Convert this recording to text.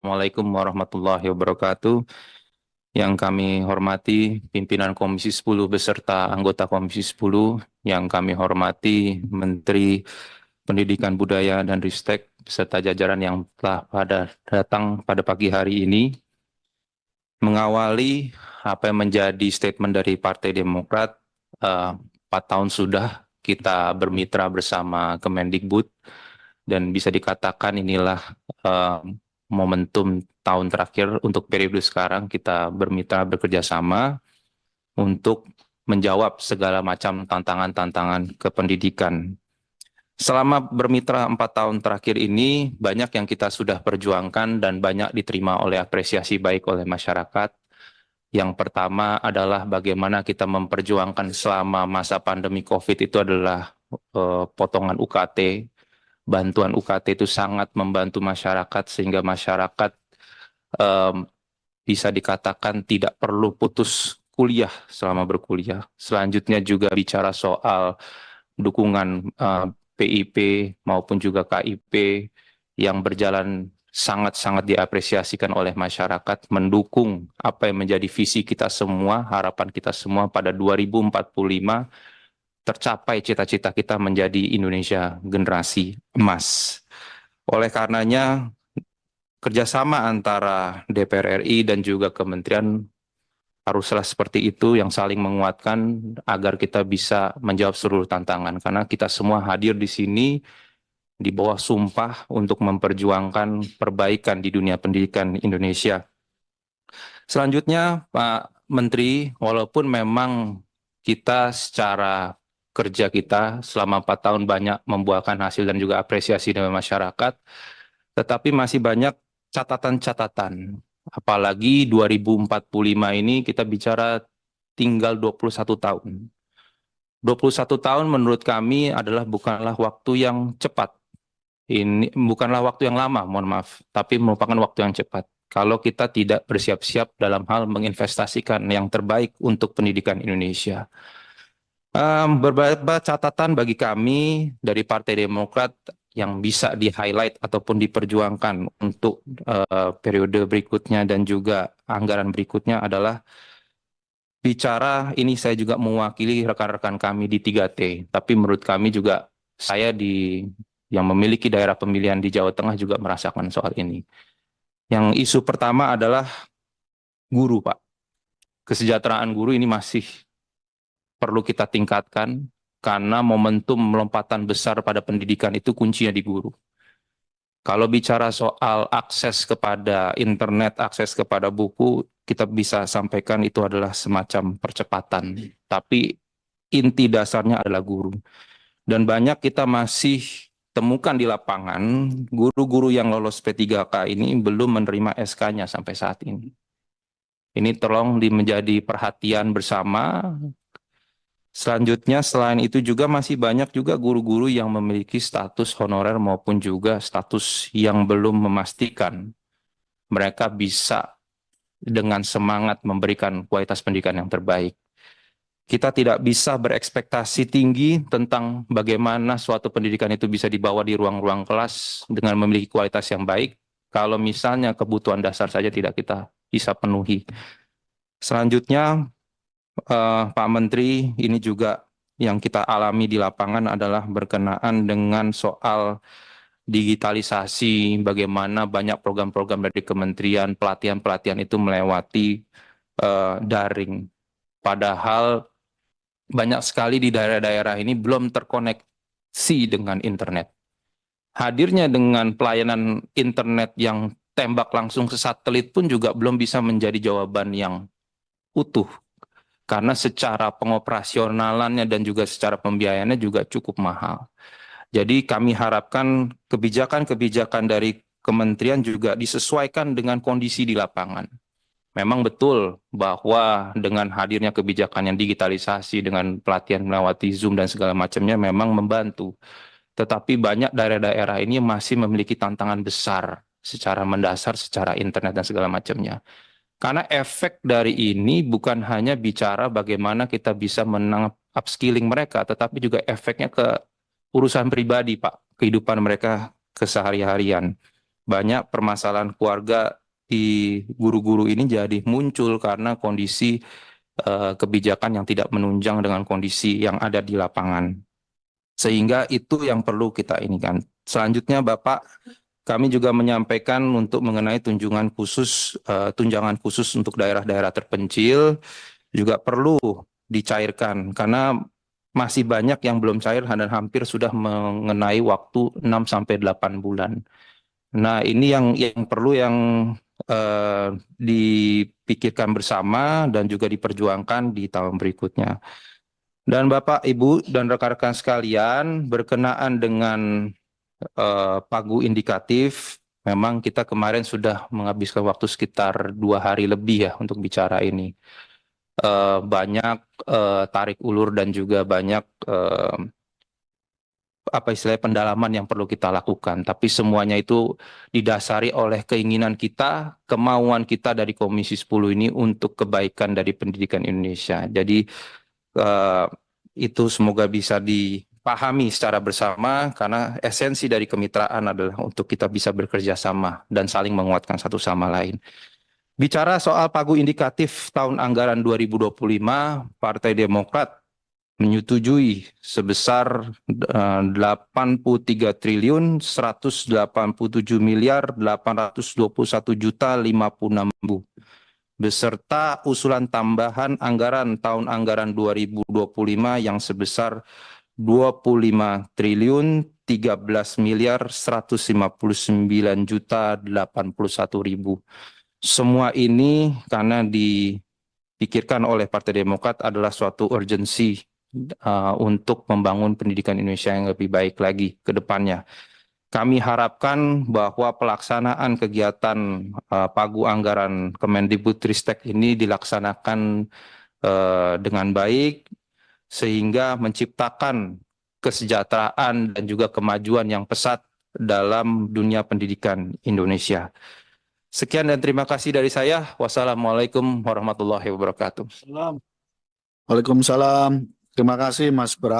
Assalamualaikum warahmatullahi wabarakatuh. Yang kami hormati pimpinan Komisi 10 beserta anggota Komisi 10, yang kami hormati Menteri Pendidikan Budaya dan Ristek beserta jajaran yang telah datang pada pagi hari ini. Mengawali apa yang menjadi statement dari Partai Demokrat, 4 tahun sudah kita bermitra bersama Kemendikbud, dan bisa dikatakan inilah eh, momentum tahun terakhir untuk periode sekarang kita bermitra bekerja sama untuk menjawab segala macam tantangan-tantangan kependidikan. Selama bermitra 4 tahun terakhir ini, banyak yang kita sudah perjuangkan dan banyak diterima oleh apresiasi baik oleh masyarakat. Yang pertama adalah bagaimana kita memperjuangkan selama masa pandemi COVID itu adalah potongan UKT. Bantuan UKT itu sangat membantu masyarakat sehingga masyarakat em, bisa dikatakan tidak perlu putus kuliah selama berkuliah. Selanjutnya juga bicara soal dukungan PIP maupun juga KIP yang berjalan sangat-sangat diapresiasikan oleh masyarakat, mendukung apa yang menjadi visi kita semua, harapan kita semua pada 2045 tercapai cita-cita kita menjadi Indonesia generasi emas. Oleh karenanya, kerjasama antara DPR RI dan juga kementerian haruslah seperti itu, yang saling menguatkan agar kita bisa menjawab seluruh tantangan. Karena kita semua hadir di sini di bawah sumpah untuk memperjuangkan perbaikan di dunia pendidikan Indonesia. Selanjutnya, Pak Menteri, walaupun memang kita secara kerja kita selama 4 tahun banyak membuahkan hasil dan juga apresiasi dari masyarakat, tetapi masih banyak catatan-catatan. Apalagi 2045 ini kita bicara tinggal 21 tahun. 21 tahun menurut kami adalah bukanlah waktu yang cepat. Ini bukanlah waktu yang lama, mohon maaf, tapi merupakan waktu yang cepat. Kalau kita tidak bersiap-siap dalam hal menginvestasikan yang terbaik untuk pendidikan Indonesia. Beberapa catatan bagi kami dari Partai Demokrat yang bisa di-highlight ataupun diperjuangkan untuk periode berikutnya dan juga anggaran berikutnya adalah bicara, ini saya juga mewakili rekan-rekan kami di 3T, tapi menurut kami juga saya yang memiliki daerah pemilihan di Jawa Tengah juga merasakan soal ini. Yang isu pertama adalah guru, Pak. Kesejahteraan guru ini masih perlu kita tingkatkan karena momentum lompatan besar pada pendidikan itu kuncinya di guru. Kalau bicara soal akses kepada internet, akses kepada buku, kita bisa sampaikan itu adalah semacam percepatan. Tapi inti dasarnya adalah guru. Dan banyak kita masih temukan di lapangan, guru-guru yang lolos P3K ini belum menerima SK-nya sampai saat ini. Ini tolong menjadi perhatian bersama. Selanjutnya, selain itu juga masih banyak juga guru-guru yang memiliki status honorer maupun juga status yang belum memastikan mereka bisa dengan semangat memberikan kualitas pendidikan yang terbaik. Kita tidak bisa berekspektasi tinggi tentang bagaimana suatu pendidikan itu bisa dibawa di ruang-ruang kelas dengan memiliki kualitas yang baik, kalau misalnya kebutuhan dasar saja tidak kita bisa penuhi. Selanjutnya, Pak Menteri, ini juga yang kita alami di lapangan adalah berkenaan dengan soal digitalisasi, bagaimana banyak program-program dari kementerian, pelatihan-pelatihan itu melewati daring. Padahal banyak sekali di daerah-daerah ini belum terkoneksi dengan internet. Hadirnya dengan pelayanan internet yang tembak langsung ke satelit pun juga belum bisa menjadi jawaban yang utuh. Karena secara pengoperasionalannya dan juga secara pembiayaannya juga cukup mahal. Jadi kami harapkan kebijakan-kebijakan dari kementerian juga disesuaikan dengan kondisi di lapangan. Memang betul bahwa dengan hadirnya kebijakan yang digitalisasi dengan pelatihan melewati Zoom dan segala macamnya memang membantu. Tetapi banyak daerah-daerah ini masih memiliki tantangan besar secara mendasar, secara internet dan segala macamnya. Karena efek dari ini bukan hanya bicara bagaimana kita bisa upskilling mereka, tetapi juga efeknya ke urusan pribadi, Pak, kehidupan mereka kesehari-harian. banyak permasalahan keluarga di guru-guru ini jadi muncul karena kondisi kebijakan yang tidak menunjang dengan kondisi yang ada di lapangan. Sehingga itu yang perlu kita ini kan. Selanjutnya Bapak, kami juga menyampaikan untuk mengenai tunjangan khusus untuk daerah-daerah terpencil juga perlu dicairkan karena masih banyak yang belum cair dan hampir sudah mengenai waktu 6 sampai 8 bulan. Nah, ini yang perlu dipikirkan bersama dan juga diperjuangkan di tahun berikutnya. Dan Bapak, Ibu, dan rekan-rekan sekalian, berkenaan dengan pagu indikatif, memang kita kemarin sudah menghabiskan waktu sekitar 2 hari lebih ya untuk bicara ini. Banyak tarik ulur dan juga banyak pendalaman yang perlu kita lakukan. Tapi semuanya itu didasari oleh keinginan kita, kemauan kita dari Komisi 10 ini untuk kebaikan dari pendidikan Indonesia. Jadi itu semoga bisa dipahami secara bersama karena esensi dari kemitraan adalah untuk kita bisa bekerja sama dan saling menguatkan satu sama lain. Bicara soal pagu indikatif tahun anggaran 2025, Partai Demokrat menyetujui sebesar 83 triliun 187 miliar 821 juta 56.000 beserta usulan tambahan anggaran tahun anggaran 2025 yang sebesar 25 triliun 13 miliar 159 juta 81.000. Semua ini karena dipikirkan oleh Partai Demokrat adalah suatu urgensi untuk membangun pendidikan Indonesia yang lebih baik lagi ke depannya. Kami harapkan bahwa pelaksanaan kegiatan pagu anggaran Kemendikbudristek ini dilaksanakan dengan baik sehingga menciptakan kesejahteraan dan juga kemajuan yang pesat dalam dunia pendidikan Indonesia. Sekian dan terima kasih dari saya. Wassalamualaikum warahmatullahi wabarakatuh. Waalaikumsalam. Terima kasih Mas Bram.